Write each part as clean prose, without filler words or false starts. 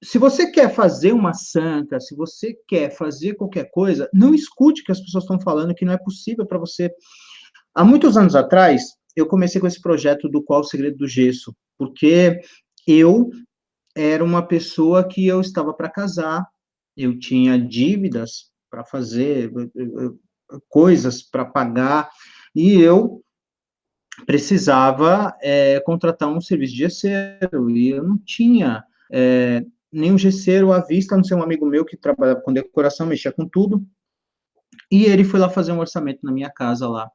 se você quer fazer uma sanca, se você quer fazer qualquer coisa, não escute o que as pessoas estão falando, que não é possível para você. Há muitos anos atrás, eu comecei com esse projeto do Qual o Segredo do Gesso, porque eu era uma pessoa que eu estava para casar, eu tinha dívidas para fazer, coisas para pagar, e eu precisava contratar um serviço de gesseiro, e eu não tinha nenhum gesseiro à vista, a não ser um amigo meu que trabalhava com decoração, mexia com tudo, e ele foi lá fazer um orçamento na minha casa lá.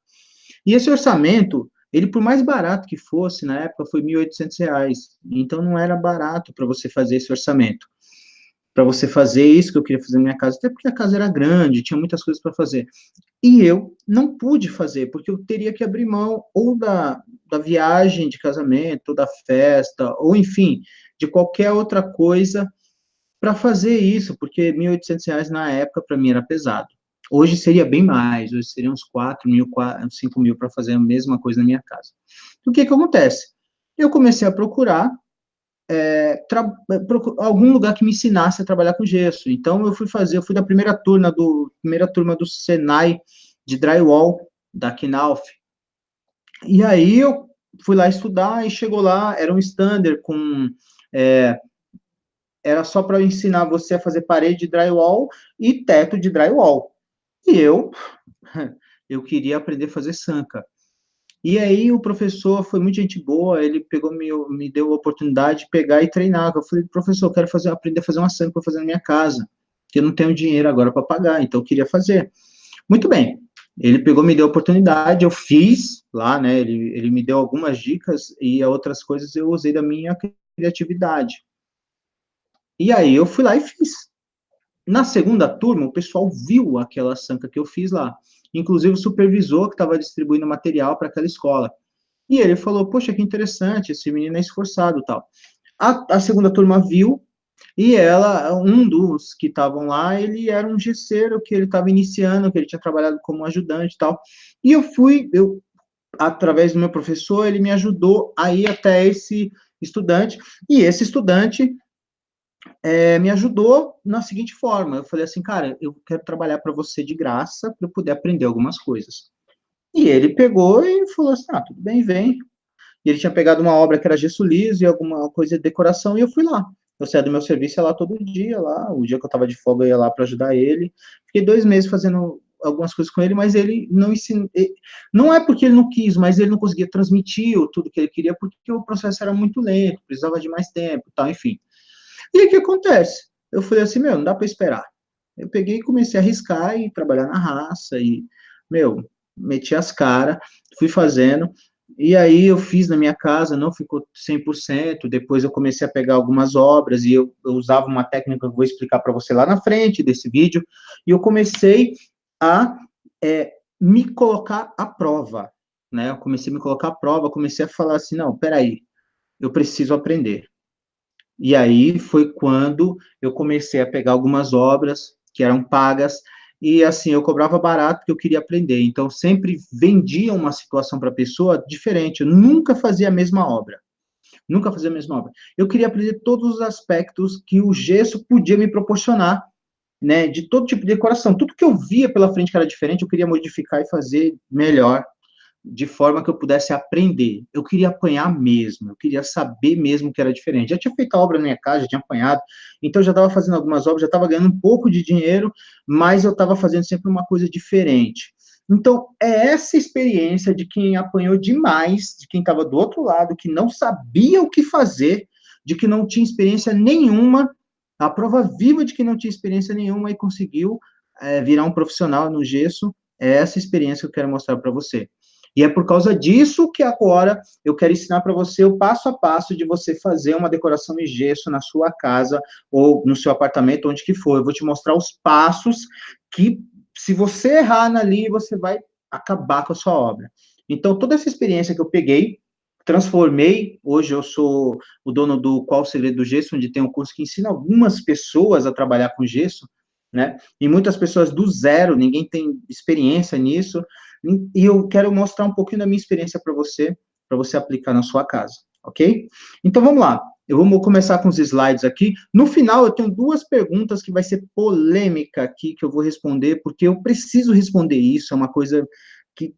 E esse orçamento, ele por mais barato que fosse, na época foi R$ 1.800, então não era barato para você fazer esse orçamento, para você fazer isso que eu queria fazer na minha casa, até porque a casa era grande, tinha muitas coisas para fazer. E eu não pude fazer, porque eu teria que abrir mão ou da viagem de casamento, ou da festa, ou enfim, de qualquer outra coisa para fazer isso, porque R$ 1.800 na época para mim era pesado. Hoje seria bem mais, hoje seriam uns 4.000, 5.000 para fazer a mesma coisa na minha casa. O que que acontece? Eu comecei a procurar algum lugar que me ensinasse a trabalhar com gesso. Então eu fui da primeira turma do Senai de drywall da Knauf. E aí eu fui lá estudar e chegou lá, era um standard com era só para ensinar você a fazer parede de drywall e teto de drywall. E eu queria aprender a fazer sanca. E aí o professor foi muito gente boa, ele pegou, me deu a oportunidade de pegar e treinar. Eu falei, professor, eu quero aprender a fazer uma sanca para fazer na minha casa, que eu não tenho dinheiro agora para pagar, então eu queria fazer. Muito bem. Ele pegou, me deu a oportunidade, eu fiz lá, né? Ele me deu algumas dicas e outras coisas eu usei da minha criatividade. E aí eu fui lá e fiz. Na segunda turma, o pessoal viu aquela sanca que eu fiz lá. Inclusive o supervisor que estava distribuindo material para aquela escola. E ele falou, poxa, que interessante, esse menino é esforçado e tal. A segunda turma viu, e um dos que estavam lá, ele era um gesseiro que ele estava iniciando, que ele tinha trabalhado como ajudante e tal. E através do meu professor, ele me ajudou a ir até esse estudante, e esse estudante me ajudou na seguinte forma, eu falei assim, cara, eu quero trabalhar para você de graça, para eu poder aprender algumas coisas. E ele pegou e falou assim, tudo bem, vem. E ele tinha pegado uma obra que era gesso liso e alguma coisa de decoração, e eu fui lá. Eu saía do meu serviço, ia lá todo dia, lá, o dia que eu estava de folga, eu ia lá para ajudar ele. Fiquei 2 meses fazendo algumas coisas com ele, mas ele não ensinou, não é porque ele não quis, mas ele não conseguia transmitir tudo que ele queria, porque o processo era muito lento, precisava de mais tempo, tal, enfim. E aí, o que acontece? Eu falei assim, não dá para esperar. Eu peguei e comecei a arriscar e trabalhar na raça, e, meti as caras, fui fazendo, e aí eu fiz na minha casa, não ficou 100%, depois eu comecei a pegar algumas obras, e eu usava uma técnica que eu vou explicar para você lá na frente desse vídeo, e eu comecei a me colocar à prova, né? Eu comecei a me colocar à prova, comecei a falar assim, não, peraí, eu preciso aprender. E aí foi quando eu comecei a pegar algumas obras que eram pagas, e assim, eu cobrava barato porque eu queria aprender. Então, sempre vendia uma situação para a pessoa diferente, eu nunca fazia a mesma obra. Nunca fazia a mesma obra. Eu queria aprender todos os aspectos que o gesso podia me proporcionar, né, de todo tipo de decoração. Tudo que eu via pela frente que era diferente, eu queria modificar e fazer melhor, de forma que eu pudesse aprender. Eu queria apanhar mesmo, eu queria saber mesmo que era diferente. Já tinha feito a obra na minha casa, já tinha apanhado, então já estava fazendo algumas obras, já estava ganhando um pouco de dinheiro, mas eu estava fazendo sempre uma coisa diferente. Então, é essa experiência de quem apanhou demais, de quem estava do outro lado, que não sabia o que fazer, de que não tinha experiência nenhuma, a prova viva de que não tinha experiência nenhuma e conseguiu virar um profissional no gesso, é essa experiência que eu quero mostrar para você. E é por causa disso que agora eu quero ensinar para você o passo a passo de você fazer uma decoração em gesso na sua casa ou no seu apartamento, onde que for. Eu vou te mostrar os passos que, se você errar ali, você vai acabar com a sua obra. Então, toda essa experiência que eu peguei, transformei, hoje eu sou o dono do Qual o Segredo do Gesso, onde tem um curso que ensina algumas pessoas a trabalhar com gesso, né? E muitas pessoas do zero, ninguém tem experiência nisso, e eu quero mostrar um pouquinho da minha experiência para você aplicar na sua casa, ok? Então, vamos lá. Eu vou começar com os slides aqui. No final, eu tenho duas perguntas que vai ser polêmica aqui, que eu vou responder, porque eu preciso responder isso, é uma coisa que...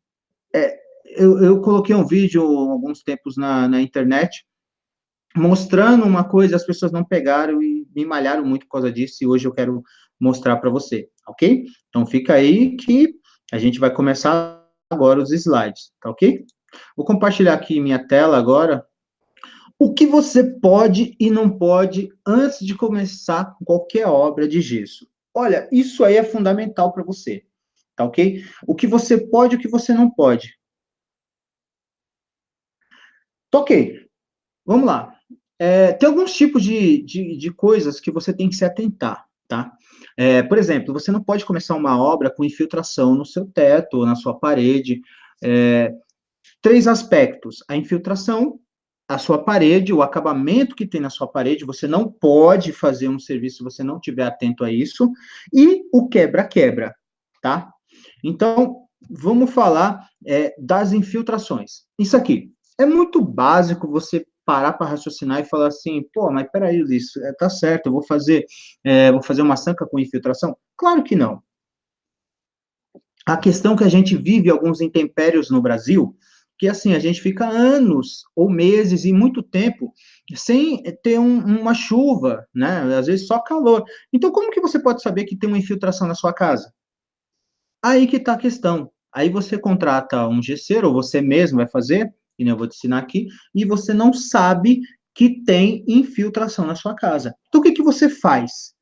eu coloquei um vídeo há alguns tempos na internet, mostrando uma coisa, as pessoas não pegaram e me malharam muito por causa disso, e hoje eu quero mostrar para você, ok? Então, fica aí que a gente vai começar agora os slides, tá ok? Vou compartilhar aqui minha tela agora. O que você pode e não pode antes de começar qualquer obra de gesso? Olha, isso aí é fundamental para você, tá ok? O que você pode e o que você não pode. Tá ok, vamos lá. Tem alguns tipos de coisas que você tem que se atentar, tá? Por exemplo, você não pode começar uma obra com infiltração no seu teto ou na sua parede. Três aspectos: a infiltração, a sua parede, o acabamento que tem na sua parede, você não pode fazer um serviço se você não estiver atento a isso, e o quebra-quebra, tá? Então, vamos falar das infiltrações. Isso aqui é muito básico você parar para raciocinar e falar assim, pô, mas peraí, Ulisses, tá certo, eu vou fazer uma sanca com infiltração? Claro que não. A questão que a gente vive alguns intempéries no Brasil, que assim, a gente fica anos ou meses e muito tempo sem ter uma chuva, né? Às vezes só calor. Então, como que você pode saber que tem uma infiltração na sua casa? Aí que está a questão. Aí você contrata um gesseiro, ou você mesmo vai fazer, e eu vou te ensinar aqui, e você não sabe que tem infiltração na sua casa. Então, o que que você faz?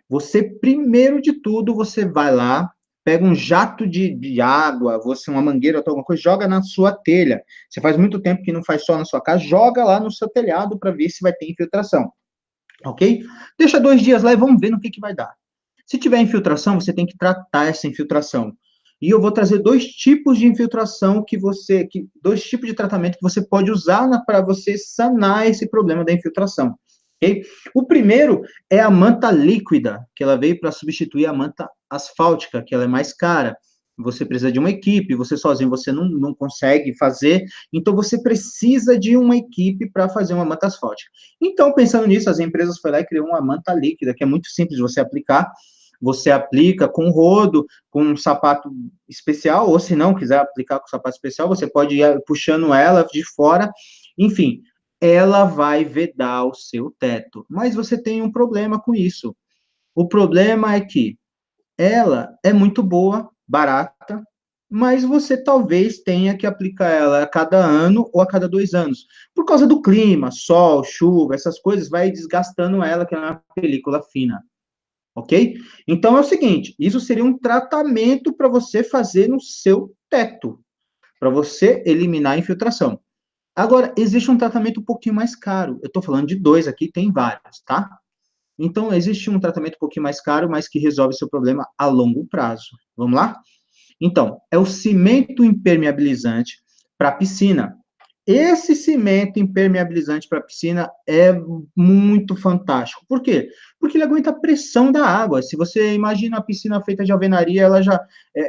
Você, primeiro de tudo, você vai lá, pega um jato de água, você uma mangueira ou alguma coisa, joga na sua telha. Você faz muito tempo que não faz só na sua casa, joga lá no seu telhado para ver se vai ter infiltração, ok? Deixa 2 dias lá e vamos ver no que vai dar. Se tiver infiltração, você tem que tratar essa infiltração. E eu vou trazer dois tipos de infiltração dois tipos de tratamento que você pode usar para você sanar esse problema da infiltração. Okay? O primeiro é a manta líquida, que ela veio para substituir a manta asfáltica, que ela é mais cara. Você precisa de uma equipe, você sozinho você não consegue fazer, então você precisa de uma equipe para fazer uma manta asfáltica. Então, pensando nisso, as empresas foram lá e criou uma manta líquida, que é muito simples de você aplicar. Você aplica com rodo, com um sapato especial, ou se não quiser aplicar com sapato especial, você pode ir puxando ela de fora, enfim, ela vai vedar o seu teto. Mas você tem um problema com isso. O problema é que ela é muito boa, barata, mas você talvez tenha que aplicar ela a cada ano ou a cada 2 anos. Por causa do clima, sol, chuva, essas coisas, vai desgastando ela, que é uma película fina. Ok? Então é o seguinte: isso seria um tratamento para você fazer no seu teto, para você eliminar a infiltração. Agora, existe um tratamento um pouquinho mais caro. Eu estou falando de dois aqui, tem vários, tá? Então, existe um tratamento um pouquinho mais caro, mas que resolve seu problema a longo prazo. Vamos lá? Então, é o cimento impermeabilizante para piscina. Esse cimento impermeabilizante para piscina é muito fantástico. Por quê? Porque ele aguenta a pressão da água. Se você imagina a piscina feita de alvenaria,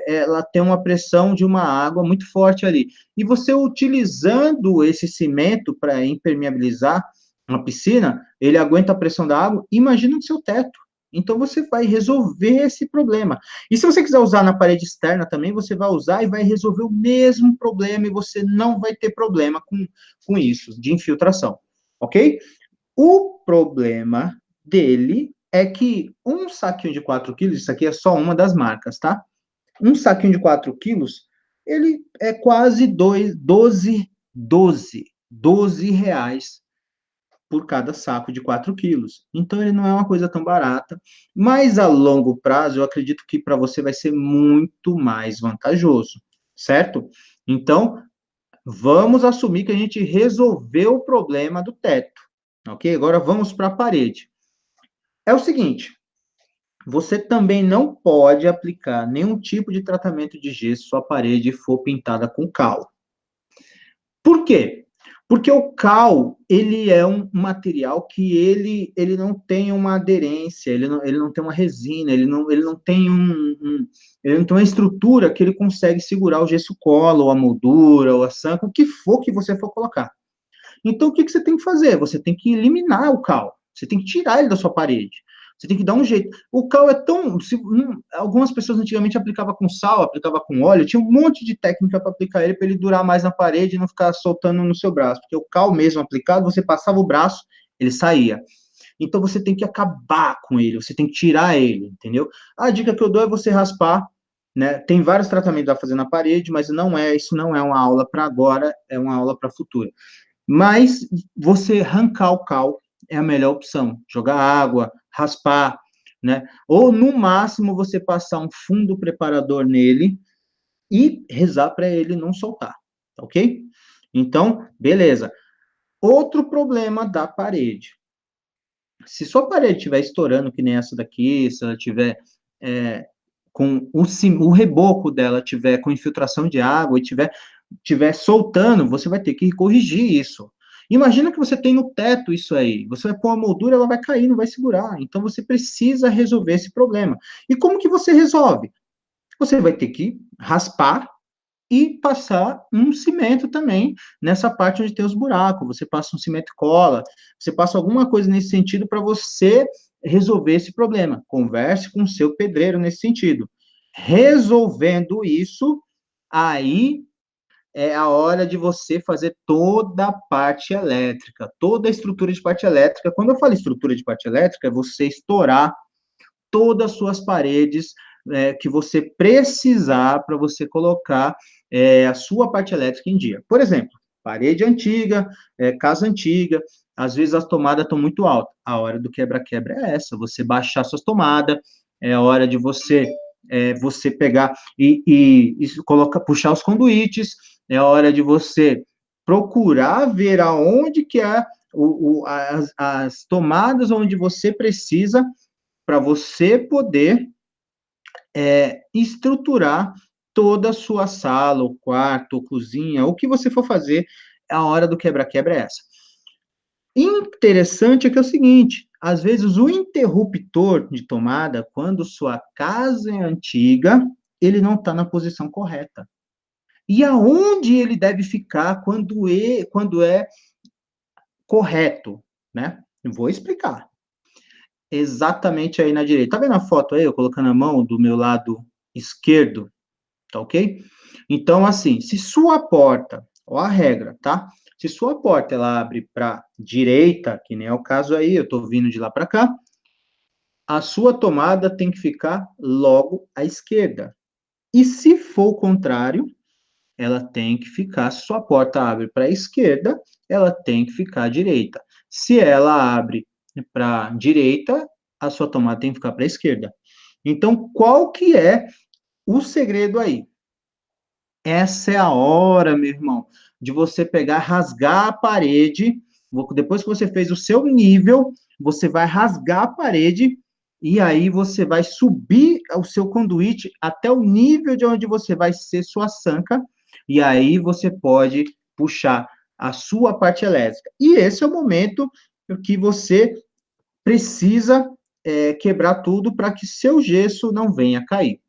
ela tem uma pressão de uma água muito forte ali. E você utilizando esse cimento para impermeabilizar uma piscina, ele aguenta a pressão da água. Imagina no seu teto. Então, você vai resolver esse problema. E se você quiser usar na parede externa também, você vai usar e vai resolver o mesmo problema e você não vai ter problema com isso, de infiltração, ok? O problema dele é que um saquinho de 4 quilos, isso aqui é só uma das marcas, tá? Um saquinho de 4 quilos, ele é quase 12 reais por cada saco de 4 quilos. Então, ele não é uma coisa tão barata, mas a longo prazo, eu acredito que para você vai ser muito mais vantajoso, certo? Então, vamos assumir que a gente resolveu o problema do teto, ok? Agora, vamos para a parede. É o seguinte, você também não pode aplicar nenhum tipo de tratamento de gesso se a parede for pintada com cal. Por quê? Porque o cal, ele é um material que ele não tem uma aderência, ele não tem uma resina, ele não tem ele não tem uma estrutura que ele consegue segurar o gesso cola, ou a moldura, ou a sanca, o que for que você for colocar. Então, o que você tem que fazer? Você tem que eliminar o cal. Você tem que tirar ele da sua parede. Você tem que dar um jeito. O cal é tão. Algumas pessoas antigamente aplicavam com sal, aplicavam com óleo, tinha um monte de técnica para aplicar ele, para ele durar mais na parede e não ficar soltando no seu braço. Porque o cal mesmo aplicado, você passava o braço, ele saía. Então você tem que acabar com ele, você tem que tirar ele, entendeu? A dica que eu dou é você raspar, né? Tem vários tratamentos a fazer na parede, mas isso não é uma aula para agora, é uma aula para futuro. Mas você arrancar o cal é a melhor opção. Jogar água, raspar, né? Ou no máximo você passar um fundo preparador nele e rezar para ele não soltar, tá ok? Então, beleza. Outro problema da parede. Se sua parede estiver estourando, que nem essa daqui, se ela tiver com o reboco dela tiver com infiltração de água e tiver soltando, você vai ter que corrigir isso. Imagina que você tem no teto isso aí. Você vai pôr uma moldura, ela vai cair, não vai segurar. Então você precisa resolver esse problema. E como que você resolve? Você vai ter que raspar e passar um cimento também nessa parte onde tem os buracos. Você passa um cimento cola, você passa alguma coisa nesse sentido para você resolver esse problema. Converse com o seu pedreiro nesse sentido. Resolvendo isso, aí é a hora de você fazer toda a parte elétrica, toda a estrutura de parte elétrica. Quando eu falo estrutura de parte elétrica, é você estourar todas as suas paredes que você precisar para você colocar a sua parte elétrica em dia. Por exemplo, parede antiga, casa antiga, às vezes as tomadas estão muito altas. A hora do quebra-quebra é essa, você baixar suas tomadas, é a hora de você pegar e puxar os conduítes, é a hora de você procurar ver aonde que é as tomadas onde você precisa para você poder estruturar toda a sua sala, o quarto, a cozinha, o que você for fazer, a hora do quebra-quebra é essa. Interessante é que é o seguinte, às vezes o interruptor de tomada, quando sua casa é antiga, ele não está na posição correta. E aonde ele deve ficar quando é correto, né? Eu vou explicar. Exatamente aí na direita. Tá vendo a foto aí, eu colocando a mão do meu lado esquerdo, tá ok? Então, assim, se sua porta, ó a regra, tá? Se sua porta, ela abre para direita, que nem é o caso aí, eu tô vindo de lá para cá, a sua tomada tem que ficar logo à esquerda. E se for o contrário, ela tem que ficar, se sua porta abre para a esquerda, ela tem que ficar à direita. Se ela abre para a direita, a sua tomada tem que ficar para a esquerda. Então, qual que é o segredo aí? Essa é a hora, meu irmão, de você pegar, rasgar a parede. Depois que você fez o seu nível, você vai rasgar a parede e aí você vai subir o seu conduíte até o nível de onde você vai ser sua sanca. E aí você pode puxar a sua parte elétrica. E esse é o momento que você precisa quebrar tudo para que seu gesso não venha a cair,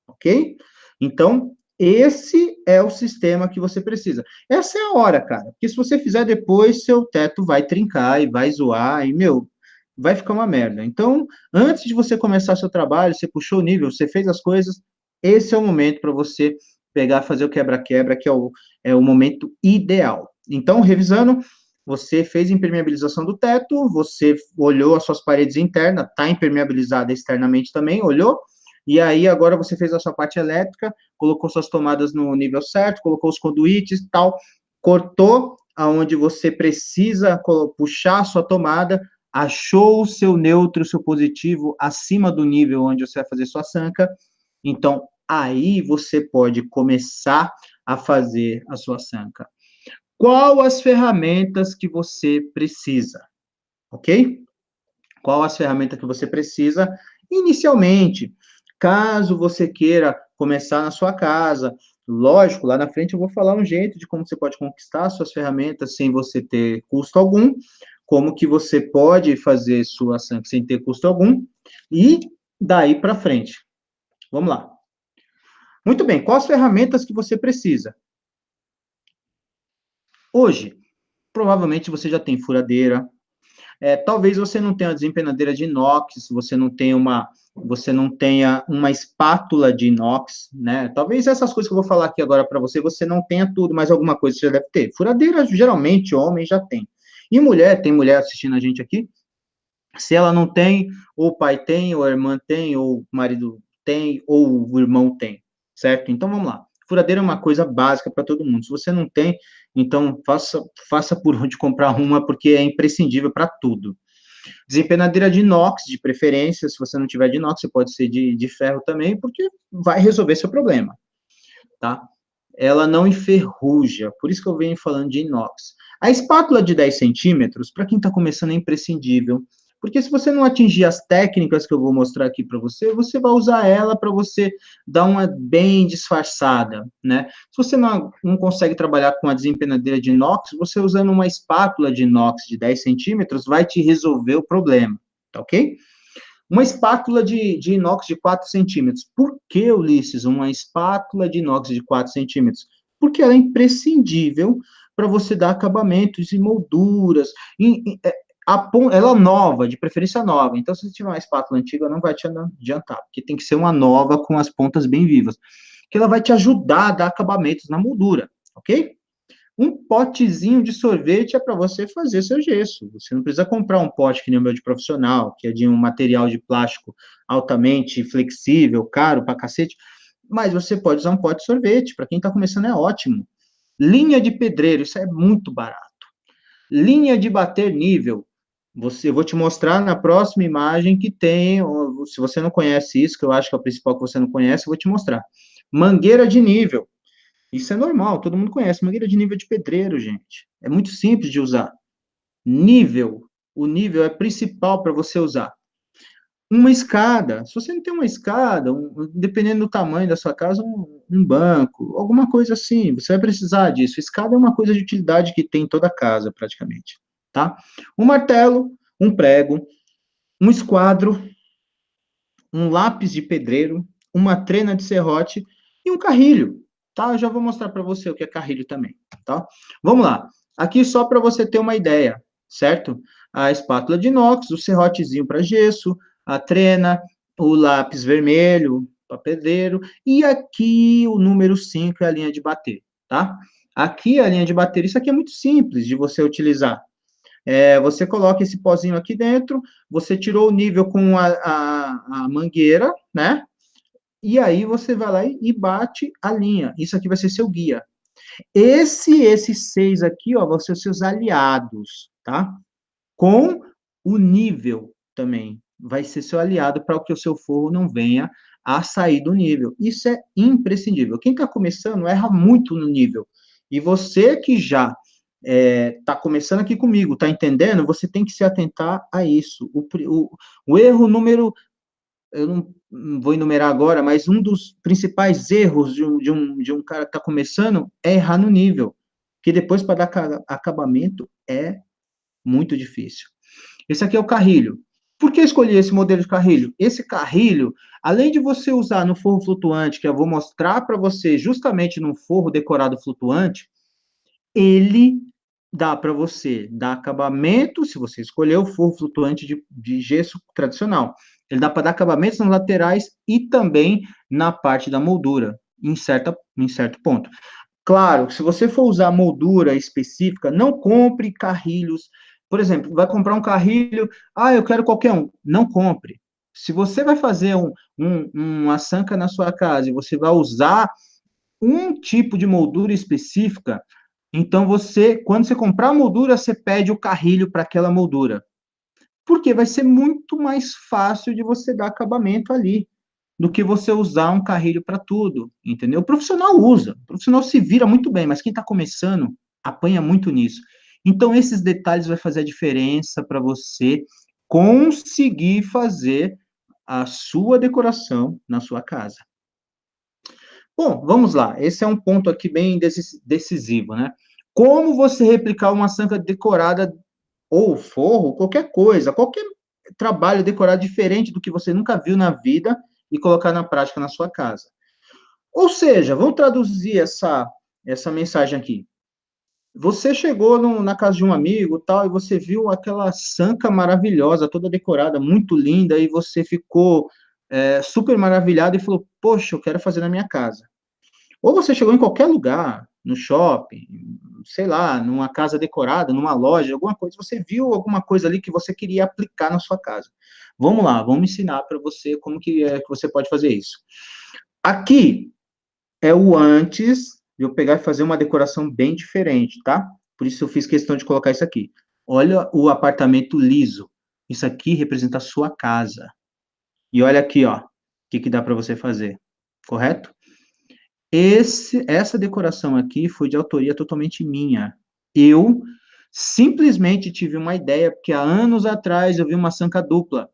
ok? Então, esse é o sistema que você precisa. Essa é a hora, cara, porque se você fizer depois, seu teto vai trincar e vai zoar, e, meu, vai ficar uma merda. Então, antes de você começar seu trabalho, você puxou o nível, você fez as coisas, esse é o momento para você pegar, fazer o quebra-quebra, que é o momento ideal. Então, revisando, você fez impermeabilização do teto, você olhou as suas paredes internas, está impermeabilizada externamente também, olhou, e aí agora você fez a sua parte elétrica, colocou suas tomadas no nível certo, colocou os conduítes e tal, cortou aonde você precisa puxar a sua tomada, achou o seu neutro, o seu positivo acima do nível onde você vai fazer sua sanca, então aí você pode começar a fazer a sua sanca. Qual as ferramentas que você precisa? Ok? Qual as ferramentas que você precisa inicialmente? Caso você queira começar na sua casa, lógico, lá na frente eu vou falar um jeito de como você pode conquistar suas ferramentas sem você ter custo algum, como que você pode fazer sua ação sem ter custo algum, e daí para frente. Vamos lá. Muito bem, quais ferramentas que você precisa? Hoje, Provavelmente você já tem furadeira. Talvez você não tenha uma desempenadeira de inox, você não tenha uma espátula de inox, né? Talvez essas coisas que eu vou falar aqui agora para você, você não tenha tudo, mas alguma coisa você já deve ter. Furadeira, geralmente, homem já tem. E mulher, tem mulher assistindo a gente aqui, se ela não tem, ou o pai tem, ou a irmã tem, ou o marido tem, ou o irmão tem, certo? Então vamos lá. Furadeira é uma coisa básica para todo mundo. Se você não tem, então faça por onde comprar uma, porque é imprescindível para tudo. Desempenadeira de inox, de preferência. Se você não tiver de inox, você pode ser de ferro também, porque vai resolver seu problema, tá? Ela não enferruja, por isso que eu venho falando de inox. A espátula de 10 centímetros, para quem está começando, é imprescindível, porque se você não atingir as técnicas que eu vou mostrar aqui para você, você vai usar ela para você dar uma bem disfarçada, né? Se você não consegue trabalhar com a desempenadeira de inox, você usando uma espátula de inox de 10 centímetros vai te resolver o problema, tá ok? Uma espátula de inox de 4 centímetros. Por que, Ulisses, uma espátula de inox de 4 centímetros? Porque ela é imprescindível para você dar acabamentos e molduras. Ela é nova, de preferência nova. Então, se você tiver uma espátula antiga, não vai te adiantar, porque tem que ser uma nova com as pontas bem vivas. Que ela vai te ajudar a dar acabamentos na moldura, ok? Um potezinho de sorvete é para você fazer seu gesso. Você não precisa comprar um pote que nem o meu de profissional, que é de um material de plástico altamente flexível, caro pra cacete, mas você pode usar um pote de sorvete. Para quem está começando é ótimo. Linha de pedreiro, isso é muito barato. Linha de bater nível. Eu vou te mostrar na próxima imagem que tem, se você não conhece isso, que eu acho que é o principal que você não conhece, eu vou te mostrar. Mangueira de nível. Isso é normal, todo mundo conhece. Mangueira de nível de pedreiro, gente. É muito simples de usar. Nível. O nível é principal para você usar. Uma escada. Se você não tem uma escada, dependendo do tamanho da sua casa, um banco, alguma coisa assim, você vai precisar disso. Escada é uma coisa de utilidade que tem em toda casa, praticamente. Tá? Um martelo, um prego, um esquadro, um lápis de pedreiro, uma trena de serrote e um carrilho, tá? Eu já vou mostrar para você o que é carrilho também, tá? Vamos lá. Aqui só para você ter uma ideia, certo? A espátula de inox, o serrotezinho para gesso, a trena, o lápis vermelho para pedreiro e aqui o número 5 é a linha de bater, tá? Aqui a linha de bater, isso aqui é muito simples de você utilizar. Você coloca esse pozinho aqui dentro, você tirou o nível com a mangueira, né? E aí você vai lá e bate a linha. Isso aqui vai ser seu guia. Esses 6 aqui, ó, vão ser os seus aliados, tá? Com o nível também. Vai ser seu aliado para que o seu forro não venha a sair do nível. Isso é imprescindível. Quem está começando erra muito no nível. E você que já está começando aqui comigo, está entendendo? Você tem que se atentar a isso. O erro número, eu não vou enumerar agora, mas um dos principais erros de um cara que está começando é errar no nível. Que depois, para dar acabamento, é muito difícil. Esse aqui é o carrilho. Por que escolhi esse modelo de carrilho? Esse carrilho, além de você usar no forro flutuante, que eu vou mostrar para você justamente num forro decorado flutuante, ele dá para você dar acabamento, se você escolher o forro flutuante de gesso tradicional. Ele dá para dar acabamentos nas laterais e também na parte da moldura, em certo ponto. Claro, se você for usar moldura específica, não compre carrilhos. Por exemplo, vai comprar um carrilho, eu quero qualquer um. Não compre. Se você vai fazer uma sanca na sua casa e você vai usar um tipo de moldura específica, então quando você comprar a moldura, você pede o carrilho para aquela moldura. Porque vai ser muito mais fácil de você dar acabamento ali do que você usar um carrilho para tudo, entendeu? O profissional usa, o profissional se vira muito bem, mas quem está começando apanha muito nisso. Então, esses detalhes vai fazer a diferença para você conseguir fazer a sua decoração na sua casa. Bom, vamos lá. Esse é um ponto aqui bem decisivo, né? Como você replicar uma sanca decorada ou forro, qualquer coisa, qualquer trabalho decorado diferente do que você nunca viu na vida e colocar na prática na sua casa. Ou seja, vamos traduzir essa mensagem aqui. Você chegou na casa de um amigo, tal, e você viu aquela sanca maravilhosa, toda decorada, muito linda, e você ficou super maravilhado e falou, poxa, eu quero fazer na minha casa. Ou você chegou em qualquer lugar, no shopping, sei lá, numa casa decorada, numa loja, alguma coisa, você viu alguma coisa ali que você queria aplicar na sua casa. Vamos lá, vamos ensinar para você como que é que você pode fazer isso. Aqui é o antes de eu pegar e fazer uma decoração bem diferente, tá? Por isso eu fiz questão de colocar isso aqui. Olha o apartamento liso. Isso aqui representa a sua casa. E olha aqui, ó, o que que dá para você fazer, correto? Essa decoração aqui foi de autoria totalmente minha. Eu simplesmente tive uma ideia, porque há anos atrás eu vi uma sanca dupla.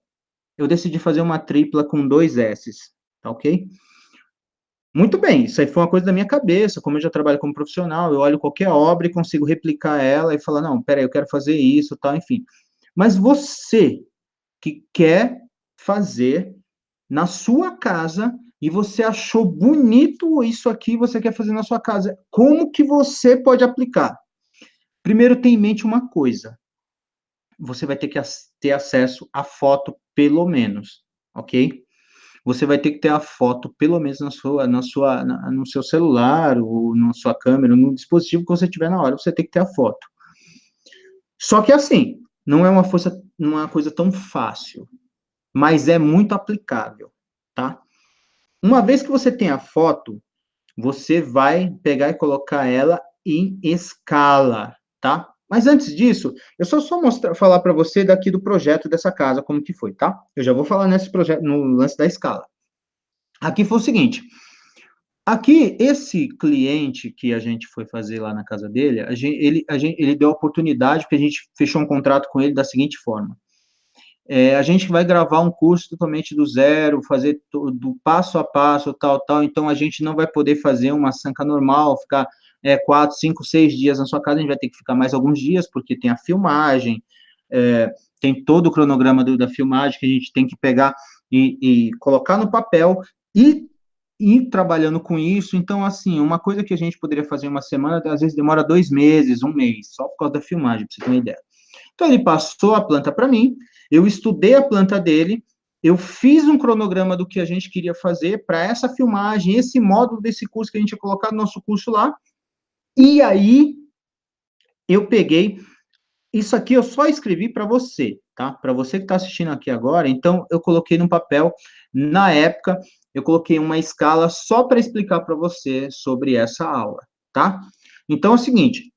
Eu decidi fazer uma tripla com dois S's, tá ok? Muito bem, isso aí foi uma coisa da minha cabeça, como eu já trabalho como profissional, eu olho qualquer obra e consigo replicar ela e falar, não, peraí, eu quero fazer isso, tal, enfim. Mas você que quer fazer na sua casa e você achou bonito isso aqui, você quer fazer na sua casa, como que você pode aplicar? Primeiro, tenha em mente uma coisa, você vai ter que ter acesso à foto, pelo menos, ok? Você vai ter que ter a foto, pelo menos no seu celular, ou na sua câmera, no dispositivo que você tiver na hora, você tem que ter a foto. Só que assim, não é uma coisa tão fácil, mas é muito aplicável, tá? Uma vez que você tem a foto, você vai pegar e colocar ela em escala, tá? Mas antes disso, eu só falar para você daqui do projeto dessa casa, como que foi, tá? Eu já vou falar nesse projeto, no lance da escala. Aqui foi o seguinte, aqui, esse cliente que a gente foi fazer lá na casa dele, ele deu a oportunidade, porque a gente fechou um contrato com ele da seguinte forma: a gente vai gravar um curso totalmente do zero, fazer do passo a passo, tal, tal, então a gente não vai poder fazer uma sanca normal, ficar 4, 5, 6 dias na sua casa, a gente vai ter que ficar mais alguns dias, porque tem a filmagem, tem todo o cronograma da filmagem que a gente tem que pegar e colocar no papel, e ir trabalhando com isso. Então, assim, uma coisa que a gente poderia fazer em uma semana, às vezes demora 2 meses, um mês, só por causa da filmagem, para você ter uma ideia. Então, ele passou a planta para mim, eu estudei a planta dele, eu fiz um cronograma do que a gente queria fazer para essa filmagem, esse módulo desse curso que a gente ia colocar no nosso curso lá, e aí eu peguei. Isso aqui eu só escrevi para você, tá? Para você que está assistindo aqui agora. Então, eu coloquei no papel, na época, eu coloquei uma escala só para explicar para você sobre essa aula, tá? Então, é o seguinte,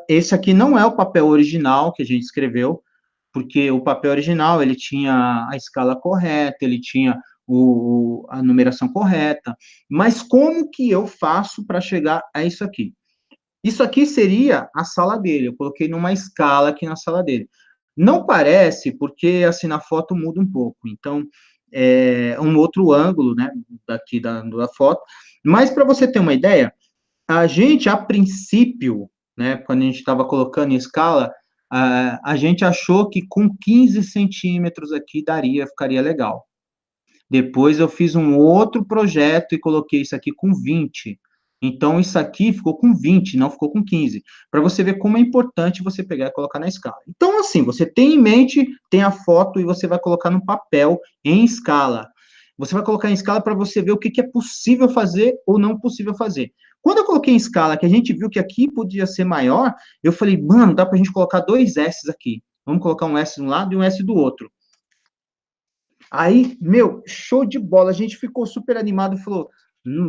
esse aqui não é o papel original que a gente escreveu, porque o papel original, ele tinha a escala correta, ele tinha a numeração correta, mas como que eu faço para chegar a isso aqui? Isso aqui seria a sala dele. Eu coloquei numa escala aqui na sala dele. Não parece, porque assim na foto muda um pouco. Então, é um outro ângulo, né, daqui da foto. Mas para você ter uma ideia, a gente, a princípio, né, quando a gente estava colocando em escala, a gente achou que com 15 centímetros aqui ficaria legal. Depois eu fiz um outro projeto e coloquei isso aqui com 20. Então, isso aqui ficou com 20, não ficou com 15. Para você ver como é importante você pegar e colocar na escala. Então, assim, você tem em mente, tem a foto e você vai colocar no papel em escala. Você vai colocar em escala para você ver o que é possível fazer ou não possível fazer. Quando eu coloquei em escala, que a gente viu que aqui podia ser maior, eu falei, mano, dá para a gente colocar dois S aqui. Vamos colocar um S de um lado e um S do outro. Aí, meu, show de bola. A gente ficou super animado e falou,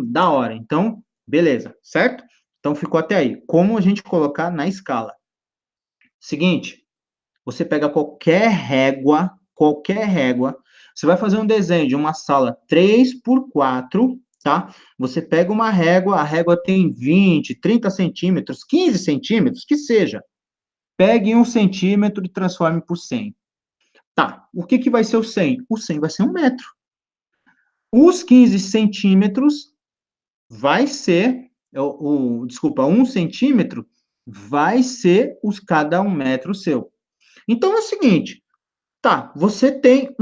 da hora. Então, beleza, certo? Então, ficou até aí. Como a gente colocar na escala? Seguinte, você pega qualquer régua, você vai fazer um desenho de uma sala 3x4, tá? Você pega uma régua, a régua tem 20, 30 centímetros, 15 centímetros, que seja. Pegue 1 centímetro e transforme por 100. Tá, o que vai ser o 100? O 100 vai ser 1 metro. Os 15 centímetros vai ser, desculpa, 1 centímetro vai ser cada 1 metro seu. Então é o seguinte, tá, você tem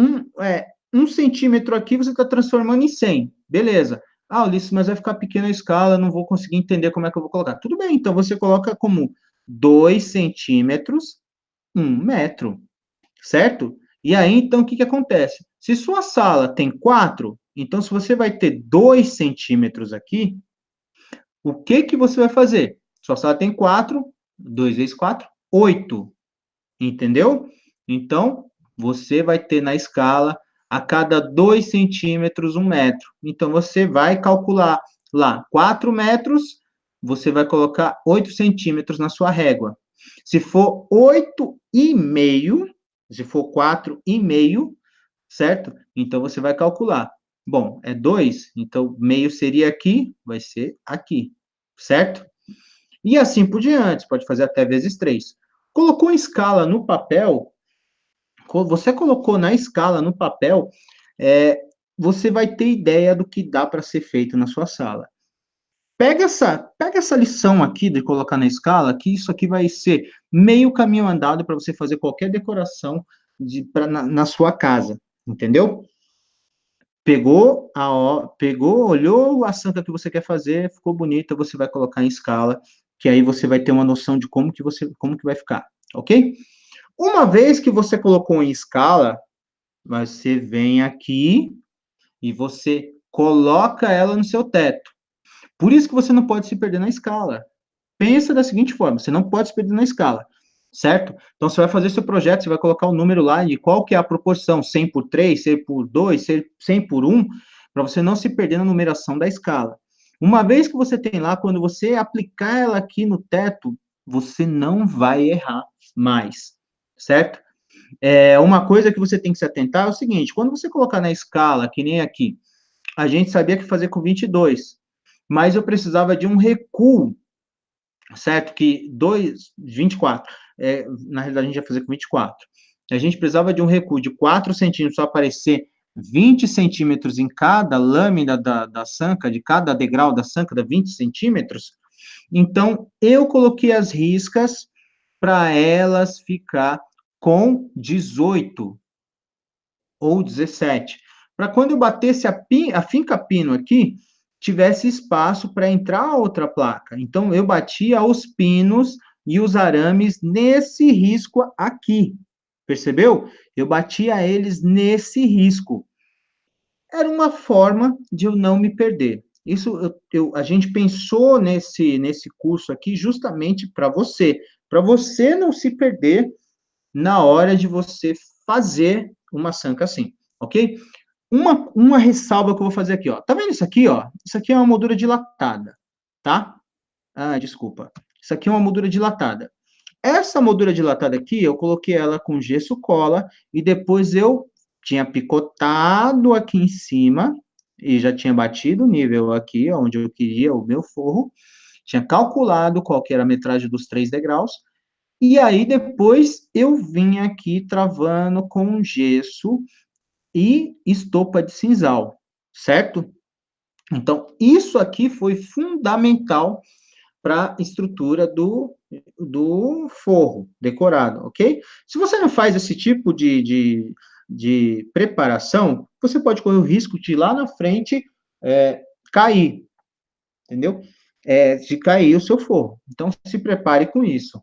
1 centímetro aqui, você está transformando em 100, beleza. Ah, Ulisses, mas vai ficar pequena a escala, não vou conseguir entender como é que eu vou colocar. Tudo bem, então você coloca como 2 centímetros, 1 metro, certo? E aí, então, o que que acontece? Se sua sala tem 4, então, se você vai ter 2 centímetros aqui, o que que você vai fazer? Sua sala tem 4, 2 vezes 4, 8, entendeu? Então, você vai ter na escala, a cada 2 centímetros, 1 metro. Então, você vai calcular lá, 4 metros, você vai colocar 8 centímetros na sua régua. Se for 8,5, se for 4,5, certo? Então, você vai calcular. Bom, é 2, então meio seria aqui, vai ser aqui, certo? E assim por diante, pode fazer até vezes 3. Colocou em escala no papel, você colocou na escala no papel, você vai ter ideia do que dá para ser feito na sua sala. Pega essa lição aqui de colocar na escala, que isso aqui vai ser meio caminho andado para você fazer qualquer decoração na sua casa, entendeu? Pegou, olhou a santa que você quer fazer, ficou bonita, você vai colocar em escala, que aí você vai ter uma noção de como que vai ficar, ok? Uma vez que você colocou em escala, você vem aqui e você coloca ela no seu teto. Por isso que você não pode se perder na escala. Pensa da seguinte forma, você não pode se perder na escala, certo? Então, você vai fazer seu projeto, você vai colocar o número lá de qual que é a proporção, 100 por 3, 100 por 2, 100 por 1, para você não se perder na numeração da escala. Uma vez que você tem lá, quando você aplicar ela aqui no teto, você não vai errar mais, certo? Uma coisa que você tem que se atentar é o seguinte, quando você colocar na escala, que nem aqui, a gente sabia que fazer com 22, mas eu precisava de um recuo, certo? Que 24, na realidade a gente ia fazer com 24. A gente precisava de um recuo de 4 centímetros para aparecer 20 centímetros em cada lâmina da sanca, de cada degrau da sanca, da 20 centímetros. Então, eu coloquei as riscas para elas ficar com 18 ou 17. Para quando eu batesse a finca pino aqui, tivesse espaço para entrar outra placa. Então, eu batia os pinos e os arames nesse risco aqui. Percebeu? Eu batia eles nesse risco. Era uma forma de eu não me perder. Isso a gente pensou nesse curso aqui justamente para você não se perder na hora de você fazer uma sanca assim, ok? Uma ressalva que eu vou fazer aqui, ó. Tá vendo isso aqui, ó? Isso aqui é uma moldura dilatada, tá? Ah, desculpa. Isso aqui é uma moldura dilatada. Essa moldura dilatada aqui, eu coloquei ela com gesso cola e depois eu tinha picotado aqui em cima e já tinha batido o nível aqui, onde eu queria o meu forro. Tinha calculado qual que era a metragem dos 3 degraus. E aí, depois, eu vim aqui travando com gesso e estopa de sisal, certo? Então, isso aqui foi fundamental para a estrutura do forro decorado, ok? Se você não faz esse tipo de preparação, você pode correr o risco de lá na frente cair, entendeu? De cair o seu forro. Então, se prepare com isso.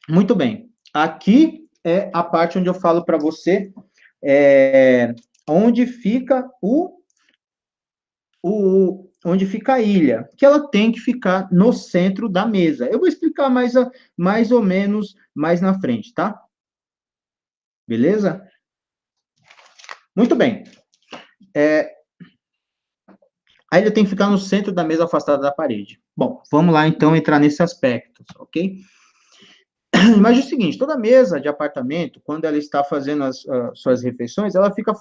Muito bem. Aqui é a parte onde eu falo para você onde fica onde fica a ilha, que ela tem que ficar no centro da mesa. Eu vou explicar mais ou menos mais na frente, tá? Beleza? Muito bem. A ilha tem que ficar no centro da mesa, afastada da parede. Bom, vamos lá então entrar nesse aspecto, ok? Imagina o seguinte, toda mesa de apartamento, quando ela está fazendo as suas refeições, ela fica...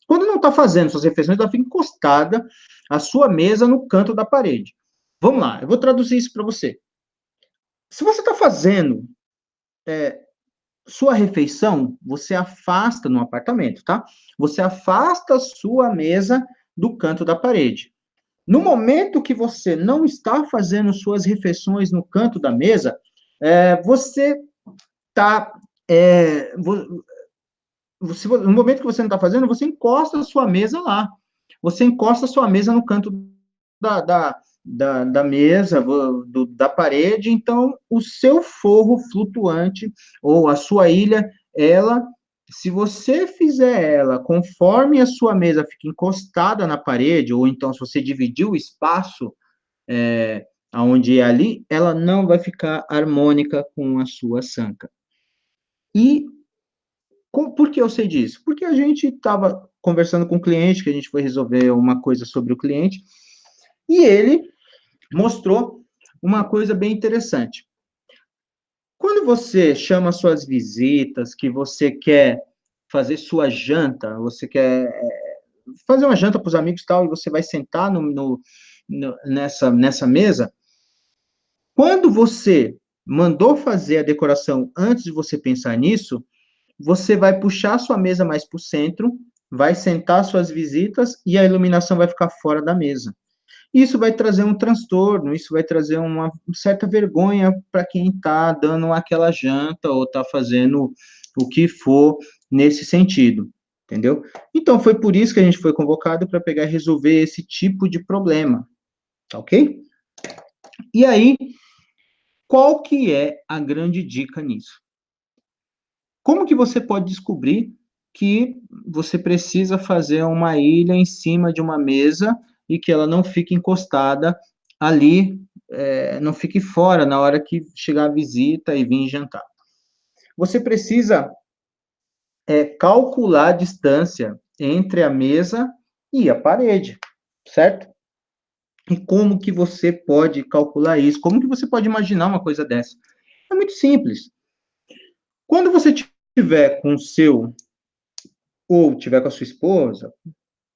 quando não está fazendo suas refeições, ela fica encostada a sua mesa no canto da parede. Vamos lá, eu vou traduzir isso para você. Se você está fazendo sua refeição, você afasta no apartamento, tá? Você afasta a sua mesa do canto da parede. No momento que você não está fazendo suas refeições no canto da mesa, você está... no momento que você não está fazendo, você encosta a sua mesa lá. Você encosta a sua mesa no canto da mesa, da parede, então o seu forro flutuante, ou a sua ilha, ela, se você fizer ela conforme a sua mesa fica encostada na parede, ou então se você dividir o espaço, aonde é ali, ela não vai ficar harmônica com a sua sanca. E por que eu sei disso? Porque a gente estava conversando com o cliente, que a gente foi resolver uma coisa sobre o cliente, e ele mostrou uma coisa bem interessante. Quando você chama suas visitas, que você quer fazer sua janta, você quer fazer uma janta para os amigos e tal, e você vai sentar nessa mesa, quando você mandou fazer a decoração antes de você pensar nisso, você vai puxar sua mesa mais para o centro, vai sentar suas visitas e a iluminação vai ficar fora da mesa. Isso vai trazer um transtorno, isso vai trazer uma certa vergonha para quem está dando aquela janta ou está fazendo o que for nesse sentido, entendeu? Então, foi por isso que a gente foi convocado para pegar e resolver esse tipo de problema, tá ok? E aí, qual que é a grande dica nisso? Como que você pode descobrir que você precisa fazer uma ilha em cima de uma mesa e que ela não fique encostada ali, não fique fora na hora que chegar a visita e vir jantar? Você precisa calcular a distância entre a mesa e a parede, certo? E como que você pode calcular isso? Como que você pode imaginar uma coisa dessa? É muito simples. Quando você tiver com o seu, ou tiver com a sua esposa,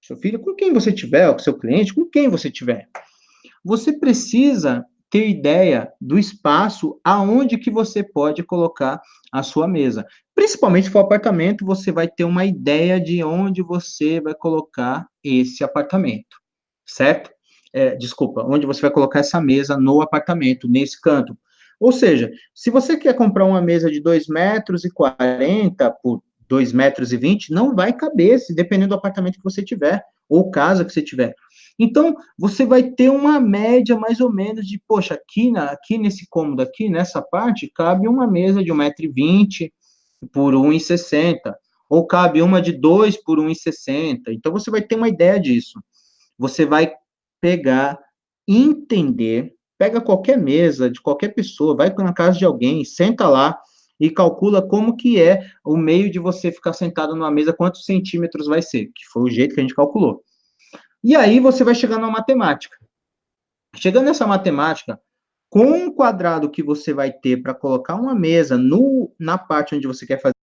seu filho, com quem você tiver, com seu cliente, com quem você tiver, você precisa ter ideia do espaço aonde que você pode colocar a sua mesa. Principalmente se for apartamento, você vai ter uma ideia de onde você vai colocar esse apartamento, certo? Desculpa, onde você vai colocar essa mesa no apartamento, nesse canto. Ou seja, se você quer comprar uma mesa de 2,40 m por 2,20 m, não vai caber, dependendo do apartamento que você tiver, ou casa que você tiver. Então, você vai ter uma média mais ou menos de, poxa, aqui nesse cômodo aqui, nessa parte, cabe uma mesa de 1,20 m por 1,60 m, ou cabe uma de 2 por 1,60 m. Então, você vai ter uma ideia disso. Você vai pegar, entender, pega qualquer mesa de qualquer pessoa, vai na casa de alguém, senta lá e calcula como que é o meio de você ficar sentado numa mesa, quantos centímetros vai ser, que foi o jeito que a gente calculou. E aí você vai chegar na matemática. Chegando nessa matemática, com o quadrado que você vai ter para colocar uma mesa na parte onde você quer fazer